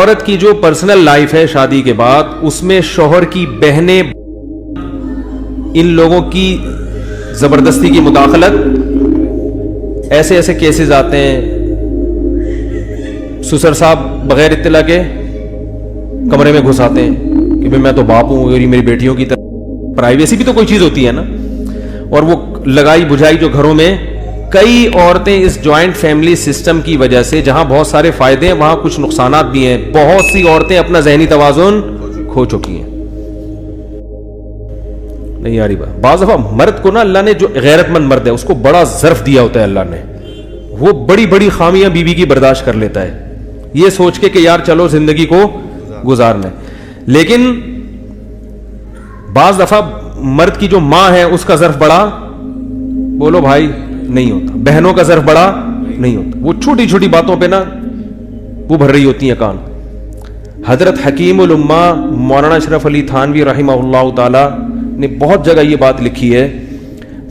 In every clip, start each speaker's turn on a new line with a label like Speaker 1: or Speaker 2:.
Speaker 1: عورت کی جو پرسنل لائف ہے شادی کے بعد، اس میں شوہر کی بہنیں، ان لوگوں کی زبردستی کی مداخلت، ایسے ایسے کیسز آتے ہیں، سسر صاحب بغیر اطلاع کے کمرے میں گھس آتے ہیں کہ بھئی میں تو باپ ہوں اور یہ میری بیٹیوں کی طرح، پرائیویسی بھی تو کوئی چیز ہوتی ہے نا. اور وہ لگائی بجھائی جو گھروں میں، کئی عورتیں اس جوائنٹ فیملی سسٹم کی وجہ سے، جہاں بہت سارے فائدے ہیں وہاں کچھ نقصانات بھی ہیں، بہت سی عورتیں اپنا ذہنی توازن کھو چکی ہیں. نہیں آ رہی بات. بعض دفعہ مرد کو نا اللہ نے، جو غیرت مند مرد ہے اس کو بڑا ظرف دیا ہوتا ہے اللہ نے، وہ بڑی بڑی خامیاں بیوی کی برداشت کر لیتا ہے، یہ سوچ کے کہ یار چلو زندگی کو گزارنا ہے. لیکن بعض دفعہ مرد کی جو ماں ہے اس کا ظرف بڑا، بولو بھائی، نہیں ہوتا. بہنوں کا ظرف بڑا نہیں ہوتا. وہ چھوٹی چھوٹی باتوں پہ نا وہ بھر رہی ہوتی ہیں کان. حضرت حکیم الامہ مولانا اشرف علی تھانوی رحمہ اللہ تعالی نے بہت جگہ یہ بات لکھی ہے.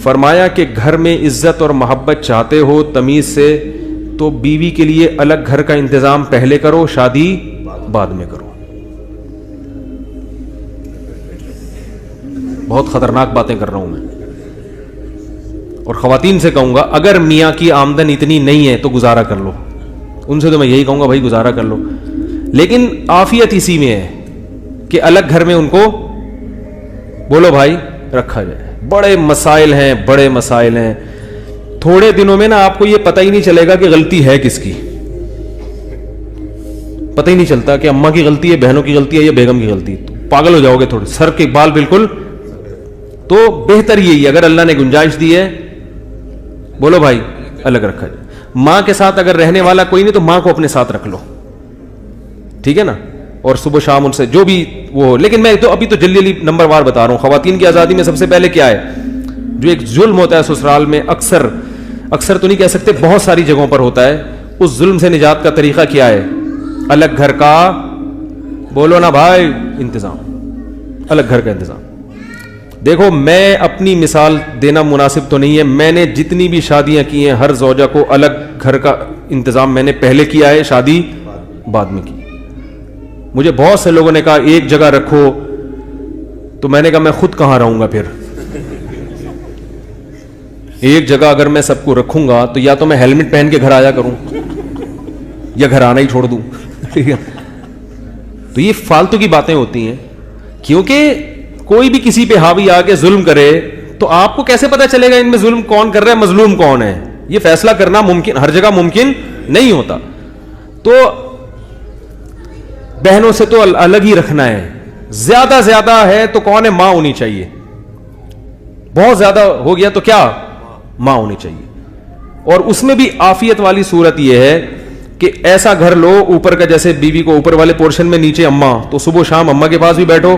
Speaker 1: فرمایا کہ گھر میں عزت اور محبت چاہتے ہو تمیز سے، تو بیوی کے لیے الگ گھر کا انتظام پہلے کرو، شادی بعد میں کرو. بہت خطرناک باتیں کر رہا ہوں میں. اور خواتین سے کہوں گا اگر میاں کی آمدن اتنی نہیں ہے تو گزارا کر لو. ان سے تو میں یہی کہوں گا بھائی گزارا کر لو. لیکن عافیت اسی میں ہے کہ الگ گھر میں ان کو بولو بھائی رکھا جائے. بڑے مسائل ہیں، بڑے مسائل ہیں. تھوڑے دنوں میں نا آپ کو یہ پتہ ہی نہیں چلے گا کہ غلطی ہے کس کی. پتہ ہی نہیں چلتا کہ اماں کی غلطی ہے، بہنوں کی غلطی ہے یا بیگم کی غلطی ہے. پاگل ہو جاؤ گے تھوڑے، سر کے بال بالکل. تو بہتر یہی ہے اگر اللہ نے گنجائش دی ہے، بولو بھائی الگ رکھا جائے. ماں کے ساتھ اگر رہنے والا کوئی نہیں تو ماں کو اپنے ساتھ رکھ لو، ٹھیک ہے نا. اور صبح شام ان سے جو بھی وہ. لیکن میں تو ابھی تو جلدی نمبر وار بتا رہا ہوں. خواتین کی آزادی میں سب سے پہلے کیا ہے؟ جو ایک ظلم ہوتا ہے سسرال میں، اکثر تو نہیں کہہ سکتے، بہت ساری جگہوں پر ہوتا ہے. اس ظلم سے نجات کا طریقہ کیا ہے؟ الگ گھر کا، بولو نا بھائی، انتظام. الگ گھر کا انتظام. دیکھو میں اپنی مثال دینا مناسب تو نہیں ہے، میں نے جتنی بھی شادیاں کی ہیں ہر زوجہ کو الگ گھر کا انتظام میں نے پہلے کیا ہے، شادی بعد میں کی. مجھے بہت سے لوگوں نے کہا ایک جگہ رکھو، تو میں نے کہا میں خود کہاں رہوں گا پھر. ایک جگہ اگر میں سب کو رکھوں گا تو یا تو میں ہیلمٹ پہن کے گھر آیا کروں یا گھر آنا ہی چھوڑ دوں. تو یہ فالتو کی باتیں ہوتی ہیں. کیونکہ کوئی بھی کسی پہ حاوی آ کے ظلم کرے تو آپ کو کیسے پتا چلے گا ان میں ظلم کون کر رہا ہے، مظلوم کون ہے؟ یہ فیصلہ کرنا ممکن ہر جگہ ممکن نہیں ہوتا. تو بہنوں سے تو الگ ہی رکھنا ہے. زیادہ ہے تو کون ہے؟ ماں ہونی چاہیے. بہت زیادہ ہو گیا تو کیا؟ ماں ہونی چاہیے. اور اس میں بھی عافیت والی صورت یہ ہے کہ ایسا گھر لو اوپر کا، جیسے بیوی کو اوپر والے پورشن میں نیچے اماں، تو صبح شام اماں کے پاس بھی بیٹھو،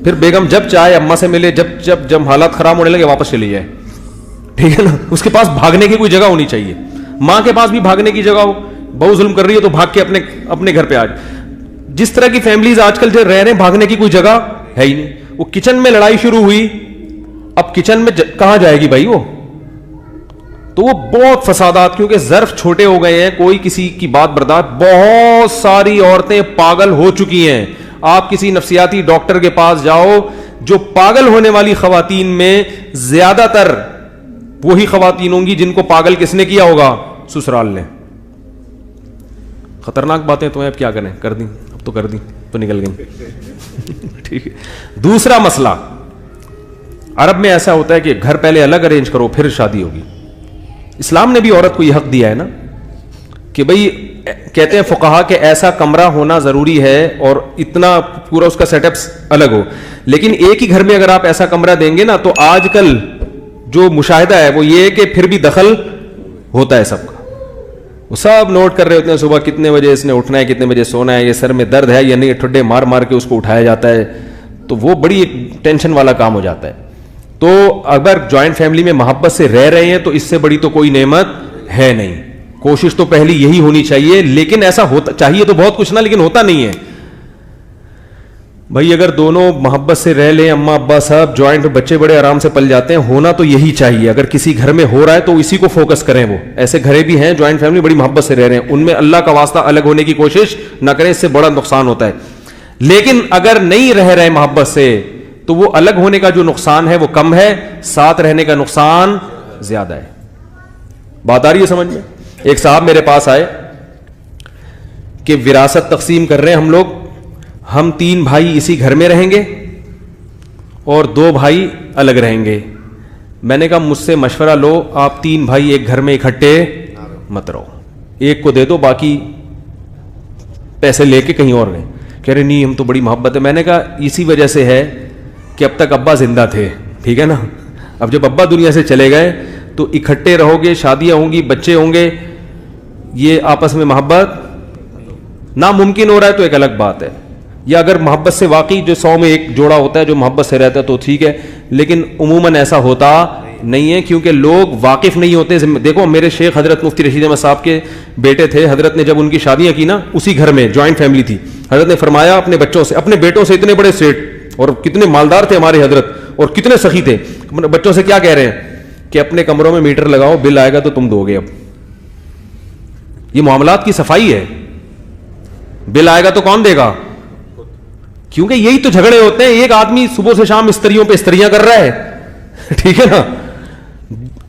Speaker 1: پھر بیگم جب چاہے اماں سے ملے، جب حالات خراب ہونے لگے واپس چلی جائے، ٹھیک ہے نا. اس کے پاس بھاگنے کی کوئی جگہ ہونی چاہیے. ماں کے پاس بھی بھاگنے کی جگہ ہو. بہو ظلم کر رہی ہے تو بھاگ کے اپنے گھر پہ آ جائے. جس طرح کی فیملیز آج کل جو رہ رہے ہیں، بھاگنے کی کوئی جگہ ہے ہی نہیں. وہ کچن میں لڑائی شروع ہوئی، اب کچن میں کہاں جائے گی بھائی وہ؟ تو وہ بہت فسادات، کیونکہ ظرف چھوٹے ہو گئے ہیں، کوئی کسی کی بات برداشت. بہت ساری عورتیں پاگل ہو چکی ہیں. آپ کسی نفسیاتی ڈاکٹر کے پاس جاؤ، جو پاگل ہونے والی خواتین میں زیادہ تر وہی خواتین ہوں گی جن کو پاگل کس نے کیا ہوگا؟ سسرال نے. خطرناک باتیں تو ہیں، اب کیا کریں، کر دیں، اب تو کر دیں تو نکل گئی. ٹھیک ہے. دوسرا مسئلہ، عرب میں ایسا ہوتا ہے کہ گھر پہلے الگ ارینج کرو پھر شادی ہوگی. اسلام نے بھی عورت کو یہ حق دیا ہے نا کہ بھئی کہتے ہیں فقہا کہ ایسا کمرہ ہونا ضروری ہے اور اتنا پورا اس کا سیٹ اپ الگ ہو. لیکن ایک ہی گھر میں اگر آپ ایسا کمرہ دیں گے نا تو آج کل جو مشاہدہ ہے وہ یہ کہ پھر بھی دخل ہوتا ہے سب کا. وہ سب نوٹ کر رہے ہوتے ہیں صبح کتنے بجے اس نے اٹھنا ہے، کتنے بجے سونا ہے، یہ سر میں درد ہے یا نہیں، ٹھڈے مار مار کے اس کو اٹھایا جاتا ہے. تو وہ بڑی ایک ٹینشن والا کام ہو جاتا ہے. تو اگر جوائنٹ فیملی میں محبت سے رہ رہے ہیں تو اس سے بڑی تو کوئی نعمت ہے نہیں. کوشش تو پہلی یہی ہونی چاہیے. لیکن ایسا ہوتا چاہیے تو بہت کچھ نہ، لیکن ہوتا نہیں ہے. بھائی اگر دونوں محبت سے رہ لیں, اماں ابا صاحب جوائنٹ, بچے بڑے آرام سے پل جاتے ہیں, ہونا تو یہی چاہیے. اگر کسی گھر میں ہو رہا ہے تو اسی کو فوکس کریں. وہ ایسے گھر بھی ہیں جوائنٹ فیملی بڑی محبت سے رہ رہے ہیں, ان میں اللہ کا واسطہ الگ ہونے کی کوشش نہ کریں, اس سے بڑا نقصان ہوتا ہے. لیکن اگر نہیں رہ رہے محبت سے تو وہ الگ ہونے کا جو نقصان ہے وہ کم ہے, ساتھ رہنے کا نقصان زیادہ ہے. بات آ رہی ہے سمجھ میں؟ ایک صاحب میرے پاس آئے کہ وراثت تقسیم کر رہے ہیں ہم لوگ, ہم 3 بھائی اسی گھر میں رہیں گے اور 2 بھائی الگ رہیں گے. میں نے کہا مجھ سے مشورہ لو, آپ 3 بھائی ایک گھر میں اکٹھے مت رہو, ایک کو دے دو, باقی پیسے لے کے کہیں اور گئے. کہہ رہے نہیں ہم تو بڑی محبت ہے. میں نے کہا اسی وجہ سے ہے کہ اب تک ابا زندہ تھے, ٹھیک ہے نا, اب جب ابا دنیا سے چلے گئے تو اکٹھے رہو گے, شادیاں ہوں گی, بچے ہوں گے, یہ آپس میں محبت ناممکن ہو رہا ہے تو ایک الگ بات ہے. یا اگر محبت سے واقعی جو 100 میں ایک جوڑا ہوتا ہے جو محبت سے رہتا ہے تو ٹھیک ہے, لیکن عموماً ایسا ہوتا نہیں ہے کیونکہ لوگ واقف نہیں ہوتے. دیکھو میرے شیخ حضرت مفتی رشید احمد صاحب کے بیٹے تھے, حضرت نے جب ان کی شادیاں کی نا اسی گھر میں جوائنٹ فیملی تھی, حضرت نے فرمایا اپنے بچوں سے, اپنے بیٹوں سے, اتنے بڑے سیٹ اور کتنے مالدار تھے ہمارے حضرت اور کتنے سخی تھے, بچوں سے کیا کہہ رہے ہیں کہ اپنے کمروں میں میٹر لگاؤ, بل آئے گا تو تم دو گے. اب یہ معاملات کی صفائی ہے, بل آئے گا تو کون دے گا, کیونکہ یہی تو جھگڑے ہوتے ہیں. ایک آدمی صبح سے شام استریوں پہ استریاں کر رہا ہے, ٹھیک ہے نا,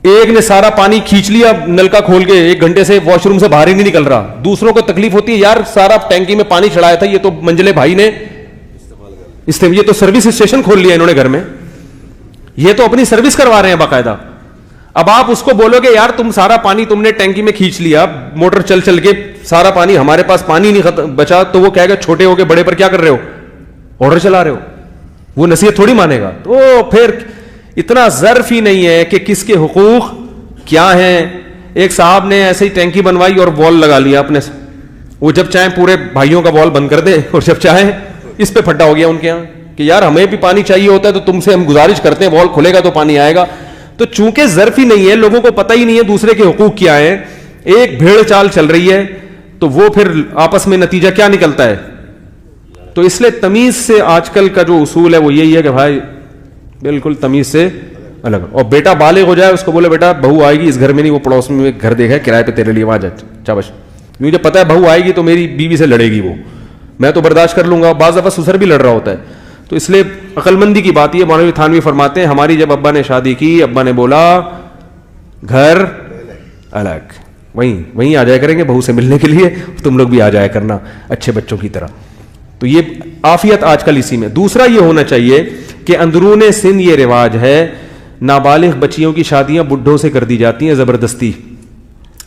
Speaker 1: ایک نے سارا پانی کھینچ لیا نل کا کھول کے, 1 گھنٹے سے واش روم سے باہر ہی نہیں نکل رہا. دوسروں کو تکلیف ہوتی ہے, یار سارا ٹینکی میں پانی چڑھایا تھا, یہ تو منجلے بھائی نے یہ تو سروس اسٹیشن کھول لیا انہوں نے گھر میں, یہ تو اپنی سروس کروا رہے ہیں باقاعدہ. اب آپ اس کو بولو گے یار تم سارا پانی تم نے ٹینکی میں کھینچ لیا, موٹر چل چل کے سارا پانی, ہمارے پاس پانی نہیں بچا, تو وہ کہے گا چھوٹے ہو کے بڑے پر کیا کر رہے ہو, آرڈر چلا رہے ہو. وہ نصیحت تھوڑی مانے گا. تو پھر اتنا ظرف ہی نہیں ہے کہ کس کے حقوق کیا ہیں. ایک صاحب نے ایسے ہی ٹینکی بنوائی اور وال لگا لیا اپنے, وہ جب چاہیں پورے بھائیوں کا وال بند کر دے اور جب چاہیں اس پہ پھٹا ہو گیا ان کے یہاں کہ یار ہمیں بھی پانی چاہیے ہوتا ہے تو تم سے ہم گزارش کرتے ہیں, وال کھلے گا تو پانی آئے گا. تو چونکہ ظرف ہی نہیں ہے, لوگوں کو پتہ ہی نہیں ہے دوسرے کے حقوق کیا ہیں, ایک بھیڑ چال چل رہی ہے, تو وہ پھر آپس میں نتیجہ کیا نکلتا ہے. تو اس لیے تمیز سے آج کل کا جو اصول ہے وہ یہی ہے کہ بھائی بالکل تمیز سے الگ. اور بیٹا بالغ ہو جائے اس کو بولے بیٹا بہو آئے گی اس گھر میں نہیں, وہ پڑوس میں ایک گھر دیکھا ہے کرائے پہ تیرے لیے, وہاں جا چابش, مجھے پتا ہے بہو آئے گی تو میری بیوی سے لڑے گی, وہ میں تو برداشت کر لوں گا. بعض دفعہ سسر بھی لڑ رہا ہوتا ہے. تو اس لیے عقل مندی کی بات یہ, مولوی تھانوی فرماتے ہیں ہماری جب ابا نے شادی کی, ابا نے بولا گھر الگ, وہیں آ جایا کریں گے بہو سے ملنے کے لیے, تم لوگ بھی آ جایا کرنا اچھے بچوں کی طرح. تو یہ عافیت آج کل اسی میں. دوسرا یہ ہونا چاہیے کہ اندرون سندھ یہ رواج ہے, نابالغ بچیوں کی شادیاں بڈھوں سے کر دی جاتی ہیں زبردستی.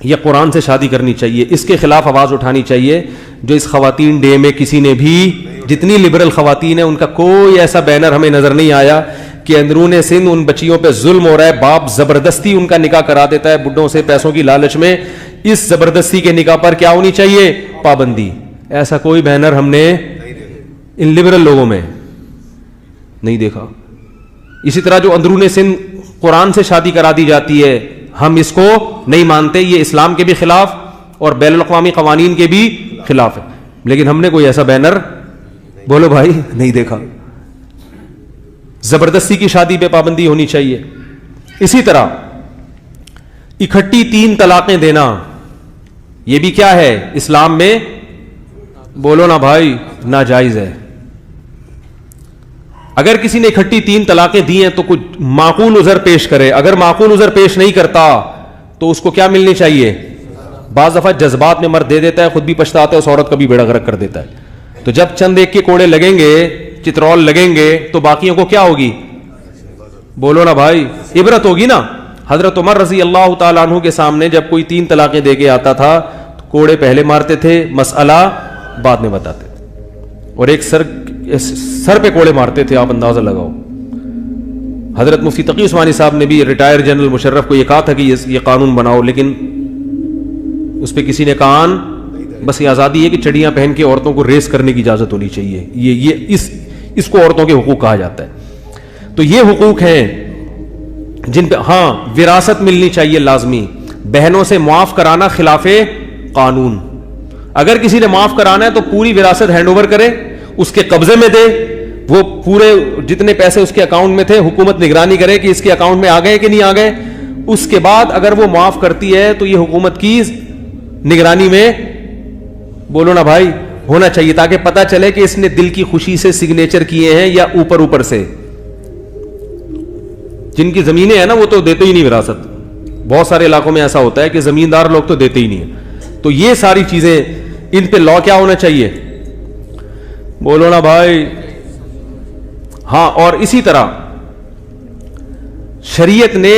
Speaker 1: یہ قرآن سے شادی کرنی چاہیے, اس کے خلاف آواز اٹھانی چاہیے. جو اس خواتین ڈے میں کسی نے بھی, جتنی لبرل خواتین ہیں ان کا کوئی ایسا بینر ہمیں نظر نہیں آیا کہ اندرون سندھ ان بچیوں پہ ظلم ہو رہا ہے, باپ زبردستی ان کا نکاح کرا دیتا ہے بڈھوں سے پیسوں کی لالچ میں. اس زبردستی کے نکاح پر کیا ہونی چاہیے, پابندی. ایسا کوئی بینر ہم نے ان لبرل لوگوں میں نہیں دیکھا. اسی طرح جو اندرون سندھ قرآن سے شادی کرا دی جاتی ہے, ہم اس کو نہیں مانتے, یہ اسلام کے بھی خلاف اور بین الاقوامی قوانین کے بھی خلاف ہے. لیکن ہم نے کوئی ایسا بینر بولو بھائی نہیں دیکھا. زبردستی کی شادی پہ پابندی ہونی چاہیے. اسی طرح اکٹھی 3 طلاقیں دینا, یہ بھی کیا ہے اسلام میں, بولو نا بھائی, ناجائز ہے. اگر کسی نے اکٹھی 3 طلاقیں دی ہیں تو کچھ معقول عذر پیش کرے. اگر معقول عذر پیش نہیں کرتا تو اس کو کیا ملنی چاہیے. بعض دفعہ جذبات میں مرد دے دیتا ہے, خود بھی پچھتاتا ہے, اس عورت کا بھی بیڑا غرق کر دیتا ہے. تو جب چند ایک کے کوڑے لگیں گے, چترول لگیں گے, تو باقیوں کو کیا ہوگی, بولو نا بھائی, عبرت ہوگی نا. حضرت عمر رضی اللہ تعالیٰ عنہ کے سامنے جب کوئی 3 طلاقیں دے کے آتا تھا تو کوڑے پہلے مارتے تھے, مسئلہ بعد میں بتاتے تھے, اور ایک سر پہ کوڑے مارتے تھے. آپ اندازہ لگاؤ. حضرت مفتی تقی عثمانی صاحب نے بھی ریٹائر جنرل مشرف کو یہ کہا تھا کہ یہ قانون بناؤ, لیکن اس پہ کسی نے کان, بس یہ آزادی ہے کہ چڑیاں پہن کے عورتوں کو ریس کرنے کی اجازت ہونی چاہیے. یہ اس کو عورتوں کے حقوق کہا جاتا ہے. تو یہ حقوق ہیں جن پہ ہاں وراثت ملنی چاہیے لازمی. بہنوں سے معاف کرانا خلاف قانون. اگر کسی نے معاف کرانا ہے تو پوری وراثت ہینڈ اوور کرے, اس کے قبضے میں دے, وہ پورے جتنے پیسے اس کے اکاؤنٹ میں تھے حکومت نگرانی کرے کہ اس کے اکاؤنٹ میں آ گئے کہ نہیں آ گئے. اس کے بعد اگر وہ معاف کرتی ہے تو یہ حکومت کی نگرانی میں بولو نا بھائی ہونا چاہیے, تاکہ پتا چلے کہ اس نے دل کی خوشی سے سگنیچر کیے ہیں یا اوپر سے. جن کی زمینیں ہیں نا وہ تو دیتے ہی نہیں وراثت. بہت سارے علاقوں میں ایسا ہوتا ہے کہ زمیندار لوگ تو دیتے ہی نہیں ہیں. تو یہ ساری چیزیں ان پہ لا کیا ہونا چاہیے, بولو نا بھائی. ہاں, اور اسی طرح شریعت نے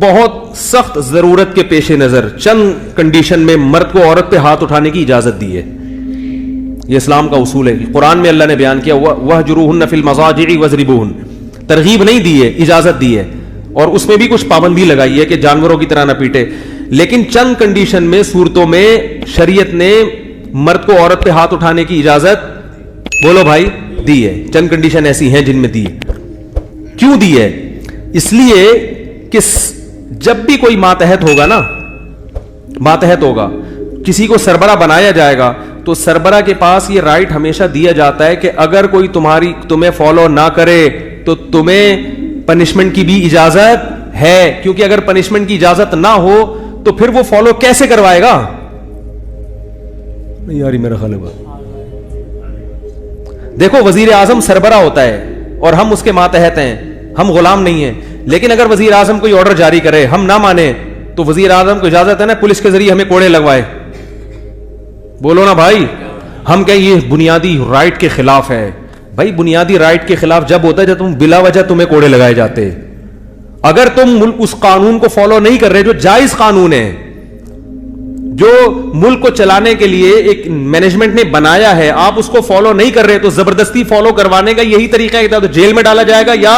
Speaker 1: بہت سخت ضرورت کے پیش نظر چند کنڈیشن میں مرد کو عورت پہ ہاتھ اٹھانے کی اجازت دی ہے. یہ اسلام کا اصول ہے. قرآن میں اللہ نے بیان کیا وَاهْجُرُوهُنَّ فِي الْمَضَاجِعِ وَاضْرِبُوهُنَّ, ترغیب نہیں دی ہے, اجازت دی ہے, اور اس میں بھی کچھ پابندی لگائی ہے کہ جانوروں کی طرح نہ پیٹے. لیکن چند کنڈیشن میں, صورتوں میں شریعت نے مرد کو عورت پہ ہاتھ اٹھانے کی اجازت بولو بھائی دی ہے. چند کنڈیشن ایسی ہیں جن میں دی ہے. کیوں دی ہے؟ اس لیے کہ جب بھی کوئی ماتحت ہوگا نا, ماتحت ہوگا, کسی کو سربراہ بنایا جائے گا, تو سربراہ کے پاس یہ رائٹ ہمیشہ دیا جاتا ہے کہ اگر کوئی تمہیں فالو نہ کرے تو تمہیں پنشمنٹ کی بھی اجازت ہے. کیونکہ اگر پنشمنٹ کی اجازت نہ ہو تو پھر وہ فالو کیسے کروائے گا؟ نہیں یاری میرا خیال ہے. دیکھو وزیر اعظم سربراہ ہوتا ہے اور ہم اس کے ماتحت ہیں, ہم غلام نہیں ہیں. لیکن اگر وزیر اعظم کوئی آرڈر جاری کرے, ہم نہ مانے, تو وزیر اعظم کو اجازت ہے نا پولیس کے ذریعے ہمیں کوڑے لگوائے. بولو نا بھائی. ہم کہیں یہ بنیادی رائٹ کے خلاف ہے. بھائی بنیادی رائٹ کے خلاف جب ہوتا ہے جب تم بلا وجہ تمہیں کوڑے لگائے جاتے. اگر تم اس قانون کو فالو نہیں کر رہے جو جائز قانون ہے, جو ملک کو چلانے کے لیے ایک مینجمنٹ نے بنایا ہے, آپ اس کو فالو نہیں کر رہے, تو زبردستی فالو کروانے کا یہی طریقہ ہے کہ تو جیل میں ڈالا جائے گا یا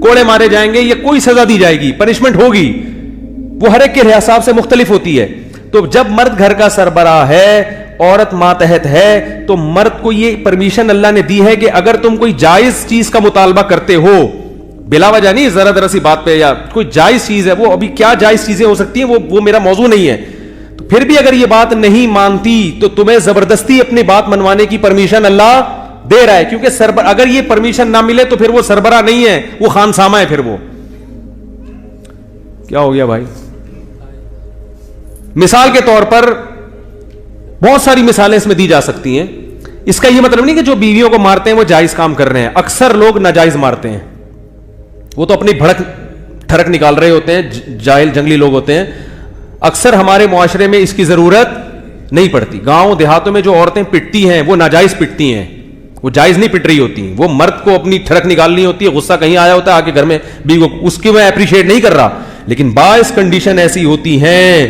Speaker 1: کوڑے مارے جائیں گے یا کوئی سزا دی جائے گی, پنشمنٹ ہوگی. وہ ہر ایک کے حساب سے مختلف ہوتی ہے. تو جب مرد گھر کا سربراہ ہے, عورت ماتحت ہے, تو مرد کو یہ پرمیشن اللہ نے دی ہے کہ اگر تم کوئی جائز چیز کا مطالبہ کرتے ہو, بلا وجہ نہیں, ذرا ذرا سی بات پہ, یا کوئی جائز چیز ہے, وہ ابھی کیا جائز چیزیں ہو سکتی ہیں وہ میرا موضوع نہیں ہے, تو پھر بھی اگر یہ بات نہیں مانتی تو تمہیں زبردستی اپنی بات منوانے کی پرمیشن اللہ دے رہا ہے. کیونکہ اگر یہ پرمیشن نہ ملے تو پھر وہ سربراہ نہیں ہے, وہ خانسامہ ہے. پھر وہ کیا ہو گیا بھائی؟ مثال کے طور پر بہت ساری مثالیں اس میں دی جا سکتی ہیں. اس کا یہ مطلب نہیں کہ جو بیویوں کو مارتے ہیں وہ جائز کام کر رہے ہیں. اکثر لوگ ناجائز مارتے ہیں, وہ تو اپنی بھڑک ٹھڑک نکال رہے ہوتے ہیں, جاہل جنگلی لوگ ہوتے ہیں. اکثر ہمارے معاشرے میں اس کی ضرورت نہیں پڑتی. گاؤں دیہاتوں میں جو عورتیں پٹتی ہیں وہ ناجائز پٹتی ہیں, وہ جائز نہیں پٹ رہی ہوتی. وہ مرد کو اپنی ٹھڑک نکالنی ہوتی ہے, غصہ کہیں آیا ہوتا ہے آ کے گھر میں بیوی کو, اس کی میں اپریشیٹ نہیں کر رہا. لیکن بعض کنڈیشن ایسی ہوتی ہیں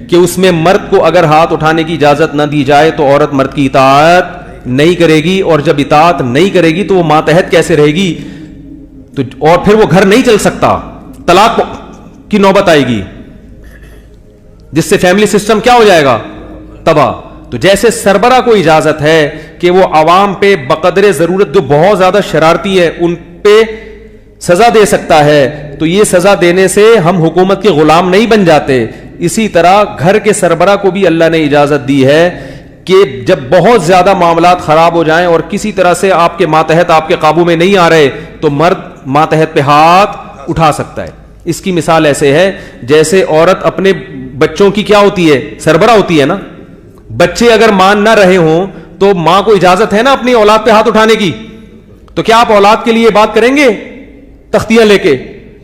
Speaker 1: کہ اس میں مرد کو اگر ہاتھ اٹھانے کی اجازت نہ دی جائے تو عورت مرد کی اطاعت نہیں کرے گی, اور جب اطاعت نہیں کرے گی تو وہ ماتحت کیسے رہے گی؟ تو اور پھر وہ گھر نہیں چل سکتا, طلاق کی نوبت آئے گی, جس سے فیملی سسٹم کیا ہو جائے گا؟ تباہ. تو جیسے سربراہ کو اجازت ہے کہ وہ عوام پہ بقدر ضرورت جو بہت زیادہ شرارتی ہے ان پہ سزا دے سکتا ہے, تو یہ سزا دینے سے ہم حکومت کے غلام نہیں بن جاتے. اسی طرح گھر کے سربراہ کو بھی اللہ نے اجازت دی ہے کہ جب بہت زیادہ معاملات خراب ہو جائیں اور کسی طرح سے آپ کے ماتحت آپ کے قابو میں نہیں آ رہے, تو مرد ماتحت پہ ہاتھ اٹھا سکتا ہے. اس کی مثال ایسے ہے جیسے عورت اپنے بچوں کی کیا ہوتی ہے؟ سربراہ ہوتی ہے نا. بچے اگر مان نہ رہے ہوں تو ماں کو اجازت ہے نا اپنی اولاد پہ ہاتھ اٹھانے کی. تو کیا آپ اولاد کے لیے بات کریں گے تختیاں لے کے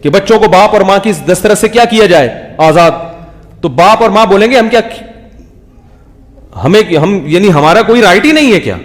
Speaker 1: کہ بچوں کو باپ اور ماں کی دسترس سے کیا کیا جائے؟ آزاد. تو باپ اور ماں بولیں گے ہم کیا, ہم یعنی ہمارا کوئی رائٹ ہی نہیں ہے کیا؟